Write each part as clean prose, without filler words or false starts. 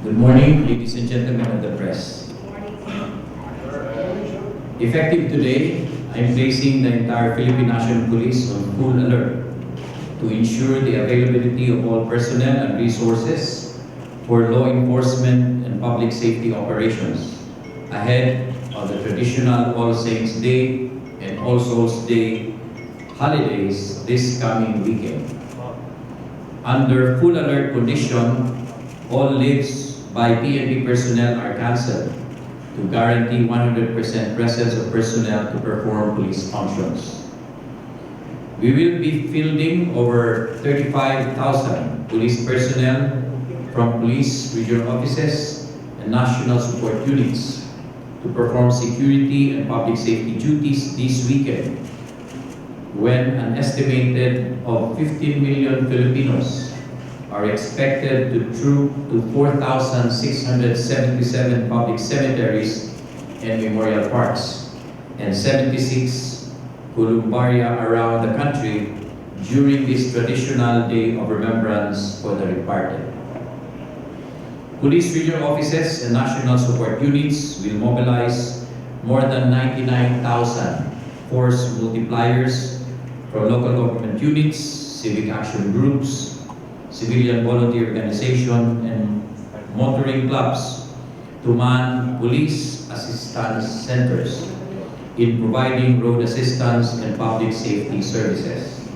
Good morning, ladies and gentlemen of the press. Effective today, I'm placing the entire Philippine National Police on full alert to ensure the availability of all personnel and resources for law enforcement and public safety operations ahead of the traditional All Saints' Day and All Souls' Day holidays this coming weekend. Under full alert condition, all leaves by PNP personnel are cancelled to guarantee 100% presence of personnel to perform police functions. We will be fielding over 35,000 police personnel from police regional offices and national support units to perform security and public safety duties this weekend, when an estimated of 15 million Filipinos are expected to troop to 4,677 public cemeteries and memorial parks and 76 columbaria around the country during this traditional day of remembrance for the departed. Police regional offices and national support units will mobilize more than 99,000 force multipliers from local government units, civic action groups, civilian volunteer organization, and motoring clubs to man police assistance centers in providing road assistance and public safety services.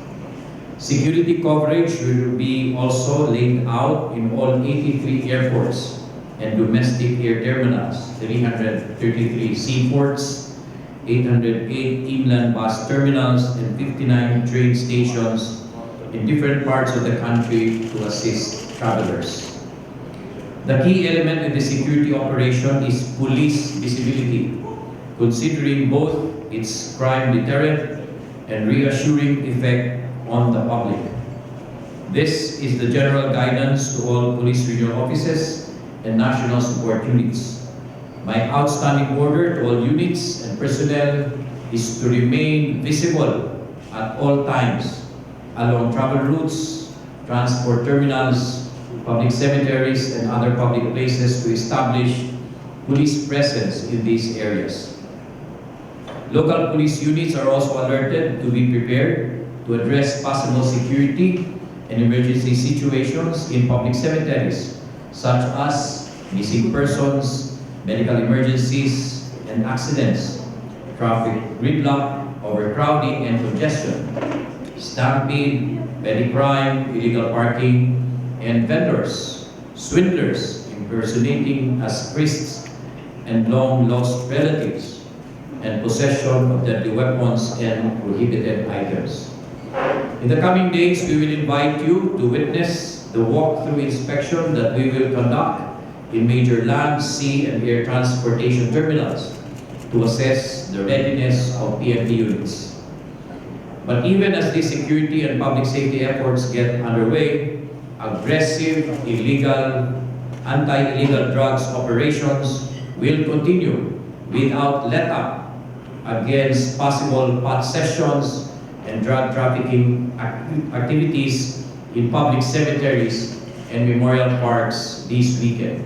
Security coverage will be also laid out in all 83 airports and domestic air terminals, 333 seaports, 808 inland bus terminals, and 59 train stations in different parts of the country to assist travelers. The key element in the security operation is police visibility, considering both its crime deterrent and reassuring effect on the public. This is the general guidance to all police regional offices and national support units. My outstanding order to all units and personnel is to remain visible at all times along travel routes, transport terminals, public cemeteries, and other public places to establish police presence in these areas. Local police units are also alerted to be prepared to address possible security and emergency situations in public cemeteries, such as missing persons, medical emergencies and accidents, traffic gridlock, overcrowding and congestion, stampede, petty crime, illegal parking, and vendors, swindlers impersonating as priests and long-lost relatives, and possession of deadly weapons and prohibited items. In the coming days, we will invite you to witness the walkthrough inspection that we will conduct in major land, sea, and air transportation terminals to assess the readiness of PNP units. But even as these security and public safety efforts get underway, aggressive, illegal, anti-illegal drugs operations will continue without let-up against possible pot sessions and drug trafficking activities in public cemeteries and memorial parks this weekend.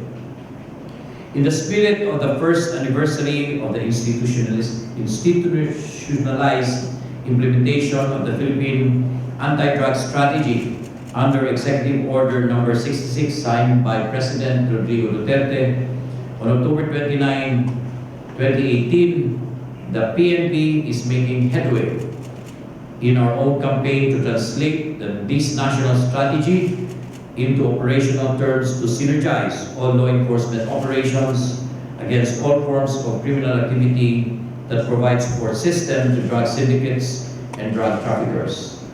In the spirit of the first anniversary of the institutionalized implementation of the Philippine Anti-Drug Strategy under Executive Order Number 66 signed by President Rodrigo Duterte on October 29, 2018, the PNP is making headway in our own campaign to translate this national strategy into operational terms to synergize all law enforcement operations against all forms of criminal activity that provides support system to drug syndicates and drug traffickers.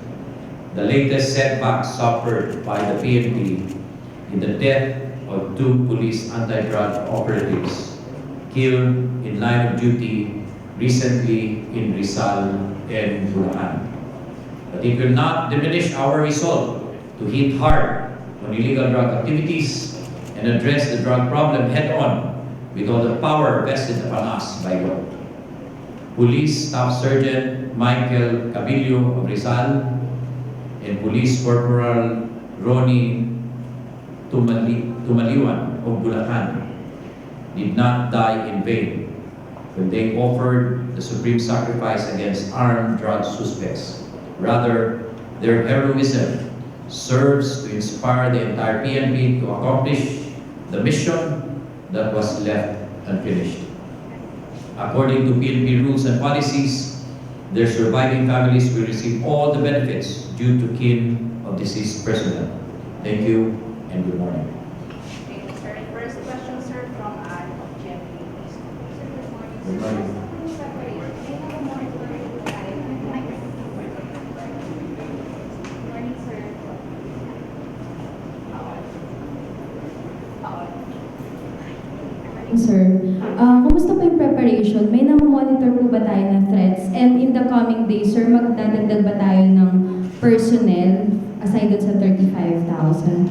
The latest setback suffered by the PNP in the death of 2 police anti-drug operatives killed in line of duty recently in Rizal and Bulacan. But it will not diminish our resolve to hit hard on illegal drug activities and address the drug problem head-on with all the power vested upon us by God. Police Staff Sergeant Michael Cabillo of Rizal and Police Corporal Ronnie Tumaliwan of Bulacan did not die in vain when they offered the supreme sacrifice against armed drug suspects. Rather, their heroism serves to inspire the entire PNP to accomplish the mission that was left unfinished. According to PNP rules and policies, their surviving families will receive all the benefits due to kin of deceased personnel. Thank you and good morning. Thank you, sir. First question, sir, from ARCHIE. Good morning. Sir, kumusta po yung preparation? May namomonitor po ba tayo ng threats? And in the coming days, sir, magdadagdag ba tayo ng personnel aside dun sa 35,000?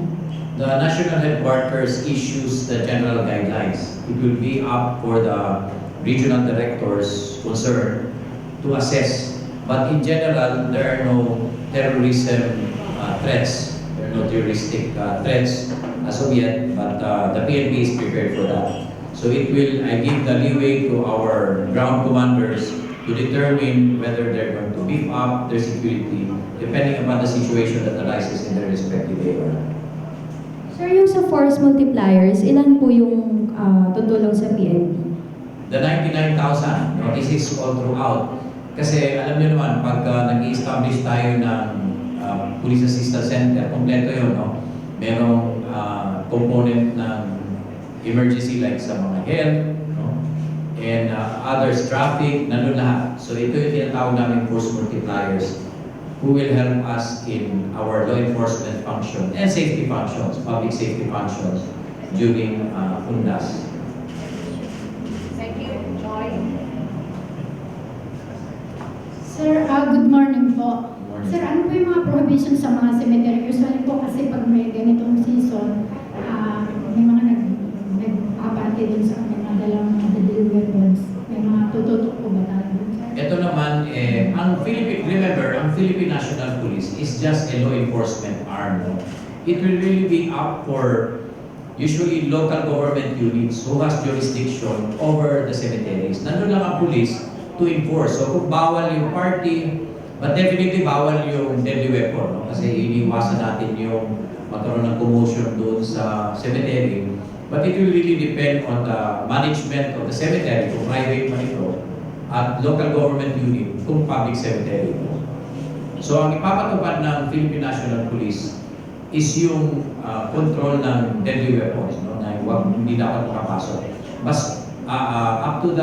The National Headquarters issues the general guidelines. It will be up for the regional directors concerned to assess. But in general, there are no terrorism threats. There are no terroristic threats as of yet, but the PNP is prepared for that. So it will, I give the leeway to our ground commanders to determine whether they're going to beef up their security depending upon the situation that arises in their respective area. Sir, yung sa force multipliers, ilan po yung tutulong sa PNP? The 99,000, no, this is all throughout. Kasi alam niyo naman, pag nag-i-establish tayo ng Police Assistance Center, kompleto yun, no? Merong component ng emergency like sa mga health, no? And others, traffic, nandun lahat. So ito yung tinatawag namin force multipliers who will help us in our law enforcement function and safety functions, public safety functions during UNDAS. Thank you, Joy. Sir, good morning po. Morning. Sir, ano po yung mga prohibition sa mga cemetery? Usually po kasi pag may ganitong season, may mga nag-apati din sa mga dalang mga deadly weapons. May mga tututok po ba tayo? Ito naman, ang Philippine National Police is just a law enforcement arm. No? It will really be up for usually local government units who has jurisdiction over the cemeteries. Nandun lang ang police to enforce. So kung bawal yung party, but definitely bawal yung deadly weapon. No? Kasi iniwasan natin yung magkaroon ng commotion doon sa cemetery. But it will really depend on the management of the cemetery, kung private man ito, at local government unit, kung public cemetery ito. So ang ipapatupad ng Philippine National Police is yung control ng deadly weapons, no? Na hindi dapat makapasok. Mas up to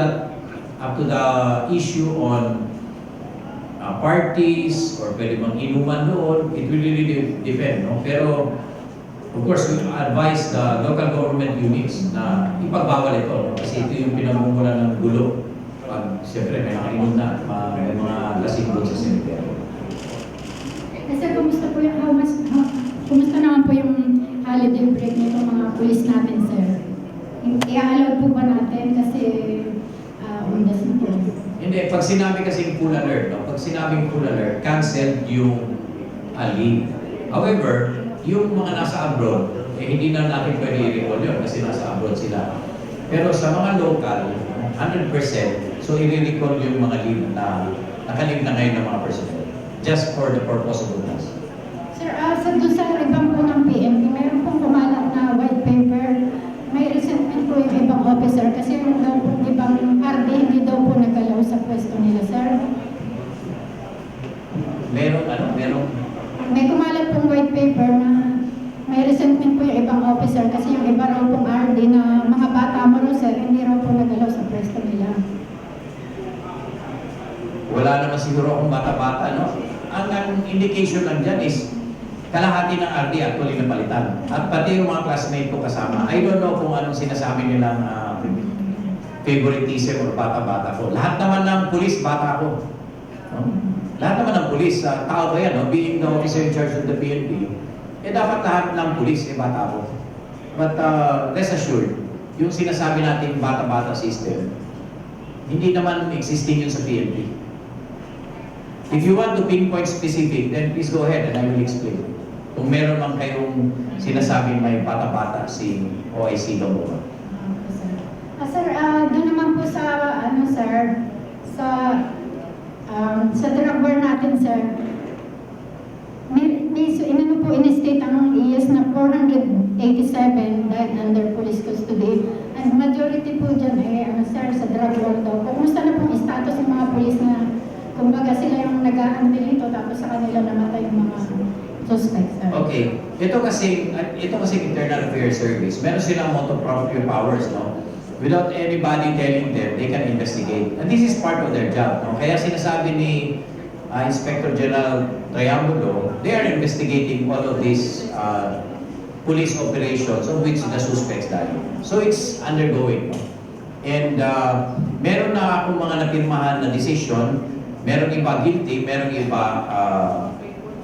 the issue on parties or pwede bang inuman doon, it will really depend, no? Pero of course, we advise the local government units na ipagbawal ito, no? Kasi ito yung pinamumulan ng gulo. Pag siyempre may nakainom na, may mga lasing doon sa cemetery. Kasi kumusta po yung kumusta naman po yung holiday break nitong mga police natin, sir? I-allow po ba natin kasi undas na po? Hindi, pag sinabi kasing full alert, no? Pag sinabing full alert, canceled yung leave. However, yung mga nasa abroad, hindi na natin pwede i-recall yun kasi nasa abroad sila. Pero sa mga local, 100%, so i-recall yung mga leave na nakalig na ngayon ng mga personnel. Just for the purpose of UNDAS. Sir, doon sa ibang po ng PNP, mayroon pong kumalat na white paper. May resentment po yung ibang officer kasi yung daw po ibang RD hindi daw po nagalaw sa pwesto nila, sir. Merong May kumalat pong white paper na may resentment po yung ibang officer kasi yung iba raw pong RD na mga bata mo raw, sir, hindi raw po nagalaw sa pwesto nila. wala naman siguro akong bata-bata, no? Ang indication lang dyan is kalahati ng RD actually napalitan. At pati yung mga classmate ko kasama, I don't know kung anong sinasabi nilang favoritism or bata-bata ko. Lahat naman ng pulis, bata ko. No? Lahat naman ng pulis, tao ba yan, no? Being the officer in charge of the PNP, dapat lahat ng pulis, bata ko. But rest assured, yung sinasabi natin bata-bata system, hindi naman existing yun sa PNP. If you want to pinpoint specific, then please go ahead and I will explain. Kung meron man kayong sinasabing may bata-bata si OIC GAMBOA. Sir, doon naman po sa, sir, sa drug war natin, sir, inano po, in-state ang IS na 487 died under police custody. And majority po dyan, sir, sa drug war daw. Kumusta na pong status ng mga police na, kumbaga sila yung nag-aandil ito, tapos sa kanila namatay yung mga suspects, sir? Okay. Ito kasi Internal Affairs Service. Meron silang motu proprio powers, no? Without anybody telling them, they can investigate. And this is part of their job, no? Kaya sinasabi ni Inspector General Triangulo, they are investigating all of these police operations of which the suspects died. So it's undergoing. And meron na akong mga napirmahan na decision, meron iba guilty, meron iba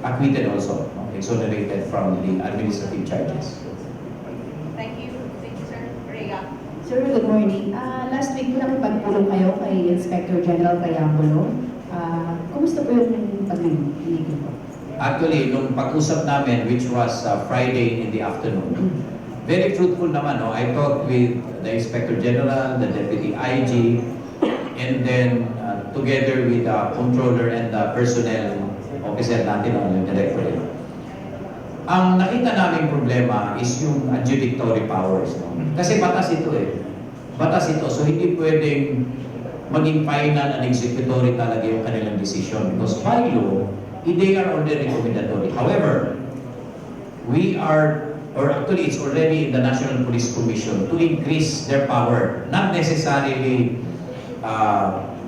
acquitted also, no? Exonerated from the administrative charges. Thank you, sir. Rhea. Sir, good morning. Last week po nakipagpulong kayo kay Inspector General Triangulo. Kumusta po yung pag-meeting po? Actually, nung pag-usap namin, which was Friday in the afternoon, very fruitful naman. No? I talked with the Inspector General, the Deputy IG, and then together with the Controller and the Personnel Officer natin, yung Directorate. Ang nakita namin problema is yung adjudicatory powers. No? Kasi batas ito eh. Batas ito. So hindi pwedeng maging final and executory talaga yung kanilang decision. Because by law, they are already recommendatory. However, we are, or actually it's already in the National Police Commission to increase their power. Not necessarily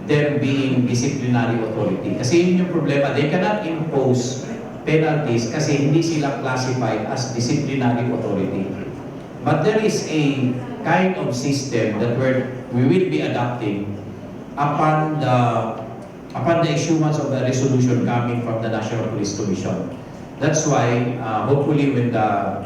them being disciplinary authority. Kasi yun yung problema. They cannot impose penalties kasi hindi sila classified as disciplinary authority. But there is a kind of system that we will be adopting upon the issuance of a resolution coming from the National Police Commission. That's why, hopefully when the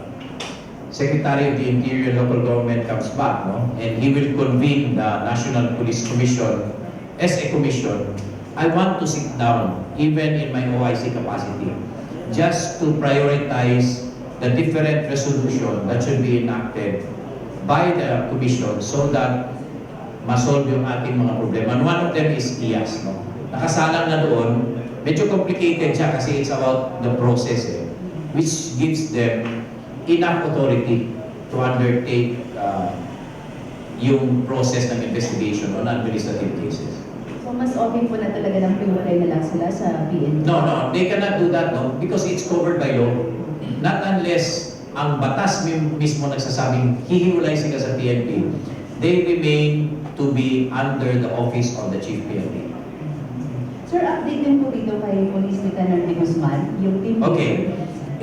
Secretary of the Interior Local Government comes back, no, and he will convene the National Police Commission as a commission, I want to sit down, even in my OIC capacity, just to prioritize the different resolution that should be enacted by the commission so that masolve yung ating mga problema. And one of them is IAS. No? Nakasalang na doon, medyo complicated siya kasi it's about the process, which gives them enough authority to undertake yung process ng investigation on administrative cases. So mas okay po na talaga ng piwalay na lang sila sa PNP? No, they cannot do that, no? Because it's covered by law. Not unless ang batas mismo nagsasabing hihiwalay sila sa PNP, they remain to be under the office of the Chief PNP. Sir, update din po dito kay Police Lieutenant de Guzman, yung team. Okay.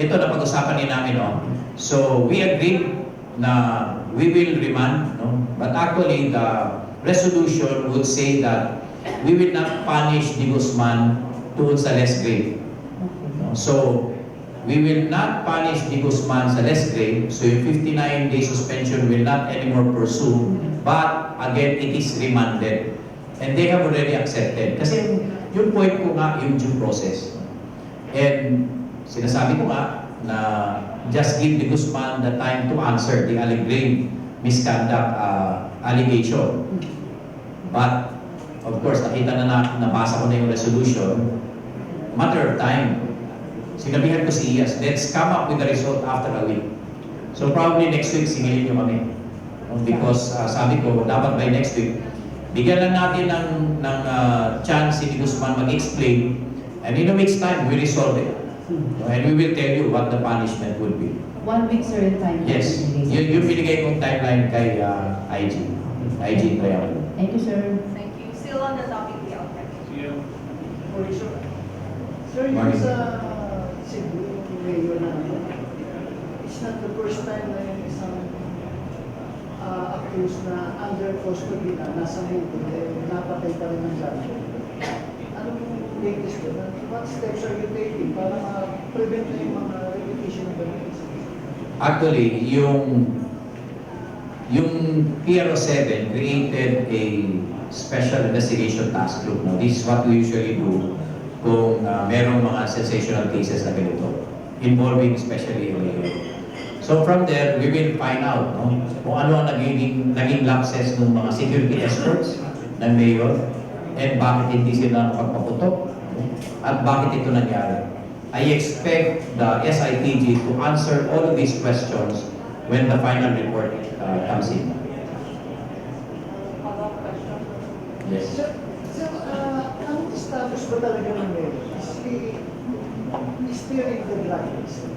Ito na pag-usapan din namin, no? So, we agreed na we will remand, no? But actually, the resolution would say that we will not punish de Guzman doon sa less grade. No? So, we will not punish de Guzman sa less grade. So, yung 59-day suspension will not anymore pursue. But, again, it is remanded. And they have already accepted. Kasi yung point ko nga, yung due process. And sinasabi ko nga na just give de Guzman the time to answer the alleged misconduct allegation. But, of course, nakita nabasa ko na yung resolution, matter of time. Sinabihan ko si IAS, let's come up with the result after a week. So probably next week, singilin nyo kami. Because sabi ko, dapat by next week, bigyan lang natin ng chance si Guzman mag-explain, and in a week's time, we resolve it. And we will tell you what the punishment would be. 1 week, sir, time? Yes. Yung binigay kong timeline kay IG Triangulo. Thank you, sir. Thank you. Still on the topic, the outbreak. Sir, yung Morning. sa Cebu, yung mayor namin, it's not the first time na yung isang accused na under custody na nasa mood, napatay pa rin ng judge. Anong latest doon? What steps are you taking para ma-prevent na yung mga repetition of the case? Actually, yung PRO7 created a special investigation task group. No? This is what we usually do kung merong mga sensational cases na ganito. involving especially yung mayor. So from there, we will find out kung ano ang naging lapses ng mga security escorts ng mayor and bakit hindi sila nakapagpaputok at bakit ito nangyari. I expect the SITG to answer all of these questions when the final report comes in. Follow-up question. Yes. So, ang status ba talaga ng mayor? Is steering the drivers?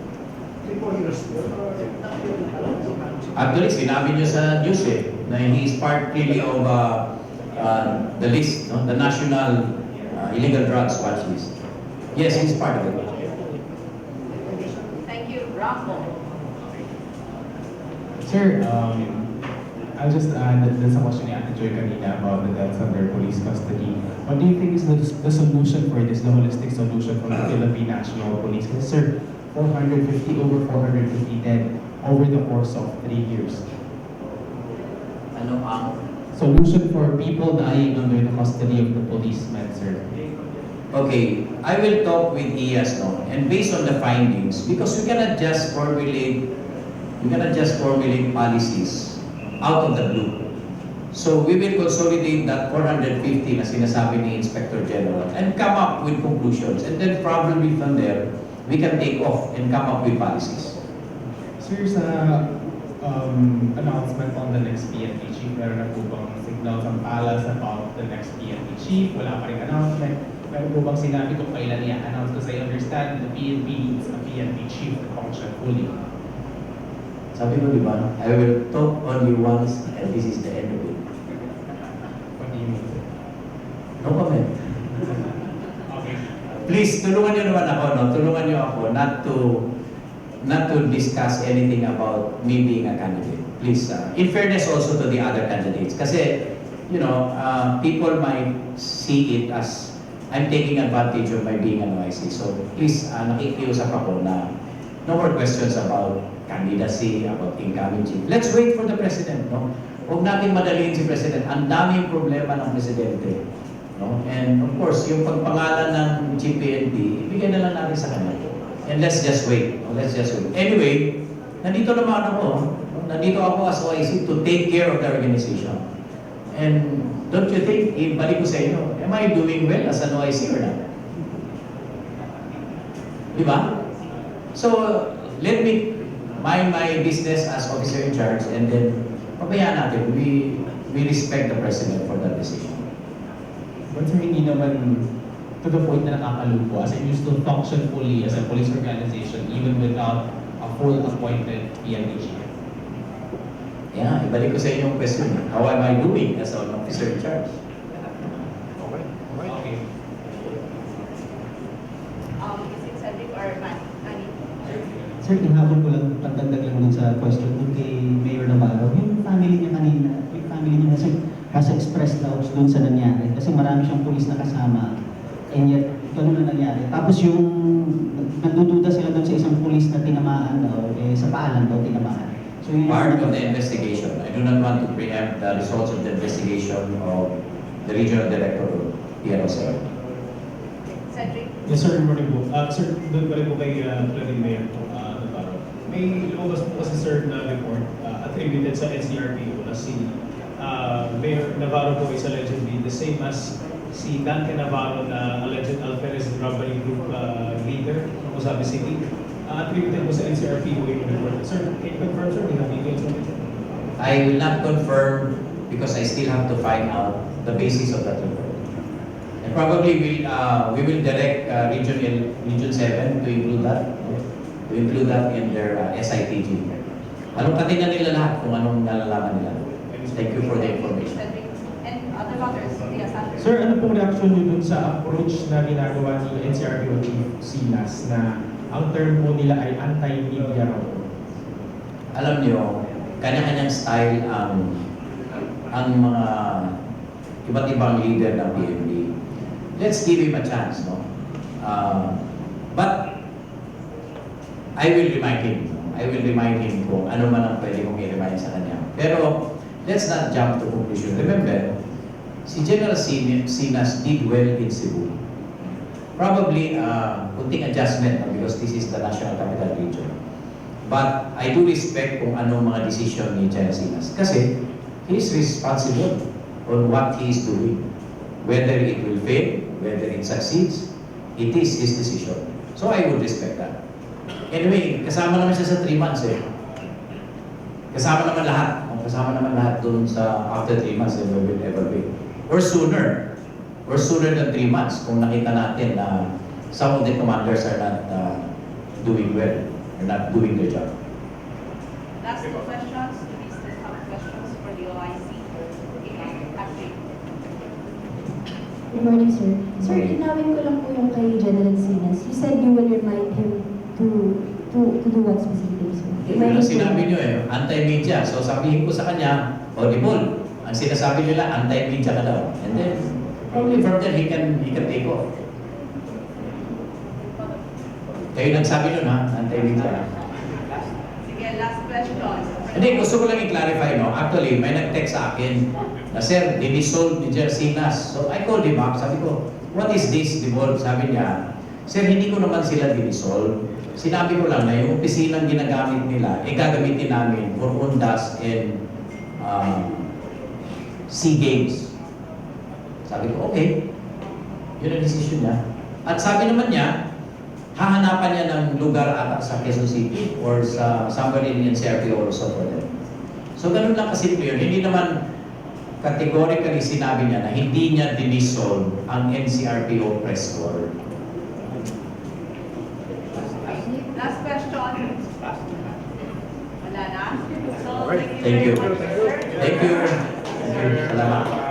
3-4 years still? Or Actually, sinabi niyo sa news na he is part really of the list, the national illegal drugs watch list. Yes, he's part of it. Thank you. Rambo. Sir, I'll just add that there's a question ni Ate Joy kanina about the deaths under police custody. What do you think is the solution for this, the holistic solution from the Philippine National Police? Because, sir, 450 dead over the course of 3 years. Ano ang Solution for people dying under the custody of the policemen, sir. Okay, I will talk with IAS and based on the findings, because we cannot just formulate policies out of the blue. So we will consolidate that 450 na sinasabi ni Inspector General and come up with conclusions, and then probably from there we can take off and come up with policies. Sir, sa announcement on the next PNP chief, meron na po bang signal from Palace about the next PNP chief? Wala pa rin announcement. Meron po bang sinabi kung kailan i-announce? Because I understand the PNP needs a PNP chief to function fully. Sabi ko, di ba? I will talk only once and this is the end of it. What do you mean, sir? No comment. Okay. Please, tulungan niyo naman ako, Tulungan niyo ako not to discuss anything about me being a candidate. Please, in fairness also to the other candidates. Kasi, people might see it as I'm taking advantage of my being an OIC. So, please, nakikiusap ako na no more questions about candidacy, about incoming chief. Let's wait for the President, Huwag natin madaliin si President. Ang daming problema ng Presidente. And of course, yung pagpangalan ng Chief PNP, ibigay na lang natin sa kanya. And let's just wait. Anyway, nandito naman ako. Nandito ako as OIC to take care of the organization. And don't you think, ibalik ko sa inyo, am I doing well as an OIC or not? Diba? So, let me mind my business as officer in charge and then pabayaan natin. We respect the President for that decision. But sir, hindi naman to the point na nakakalungko as in you still function fully as a police organization even without a full appointed PNP chief. Yeah, ibalik ko sa inyo yung question. How am I doing as an officer in charge? Okay. Is it Cedric or Manny? Sir, hinahabol ko lang, pagdagdag lang dun sa question dun kay Mayor Navarro. Yung family niya kanina, has expressed doubts dun sa nangyari. Kasi marami siyang pulis na kasama. And yet, ganun na nangyari. Tapos yung nagdududa sila dun sa isang pulis na tinamaan daw, sa paalan daw tinamaan. So yun Part of the investigation. I do not want to preempt the results of the investigation of the regional director of PLTGEN. Cedric? Yes, sir. Good morning po. Sir, doon pa rin po kay Flavin Mayor po, Navarro. May lumabas po kasi, sir, na report attributed sa NCRPO na si Mayor Navarro po is allegedly the same as si Dante Navarro na alleged Alferez robbery group leader ng Osabe City. Attributed po sa NCRPO yung report. Sir, can you confirm, sir? We have details on it. I will not confirm because I still have to find out the basis of that report. And probably we will direct Region 7 to include that in their SITG. Alungkatin na nila lahat kung anong nalalaman nila. Thank you for the information. Cedric. And other matters, yes, Andrew. Sir, ano pong reaction niyo dun sa approach na ginagawa ni NCRPO Chief Silas na ang term po nila ay anti-media raw? Alam niyo, kanya-kanyang style ang mga iba't ibang leader ng PNP. Let's give him a chance, But I will remind him kung ano man ang pwede kong i-remind sa kanya. Pero let's not jump to conclusion. Remember, si General Sinas did well in Cebu. Probably, kunting adjustment because this is the National Capital Region. But I do respect kung anong mga decision ni General Sinas. Kasi, he is responsible on what he is doing. Whether it will fail, whether it succeeds, it is his decision. So I would respect that. Anyway, kasama naman siya sa 3 months eh. Kasama naman lahat. Kasama naman lahat dun sa after 3 months if we will ever be. Or sooner. Or sooner than 3 months kung nakita natin na some of the commanders are not doing well, are not doing their job. Last 2 questions. We still have questions for the OIC. ARCHIE. Good morning, sir. Sir, linawin ko lang po yung kay General Sinas. You said you will remind him to do what specifically, sir? Yun ang sinabi nyo eh, anti-media. So sabihin ko sa kanya, Paul, ang sinasabi nila, anti-media ka daw. And then, probably from there, he can take off. Kayo nagsabi nun ha, anti-media. Sige, last question. Hindi, gusto ko lang i-clarify, no? Actually, may nag-text sa akin na, Sir, dinisolve ni General Sinas. So I called him up, sabi ko, what is this devolve? Sabi niya, Sir, hindi ko naman sila dinisolve. Sinabi ko lang na yung opisinang ginagamit nila, gagamitin namin for UNDAS and SEA Games. Sabi ko, okay. Yun ang decision niya. At sabi naman niya, hahanapan niya ng lugar ata sa Quezon City or sa somewhere in NCRPO also for them. So ganun lang kasimple yun. Hindi naman categorically sinabi niya na hindi niya dinisolve ang NCRPO PRESSCON. Last question. Wala na? So, Thank you. very much, sir. Thank you. Salamat.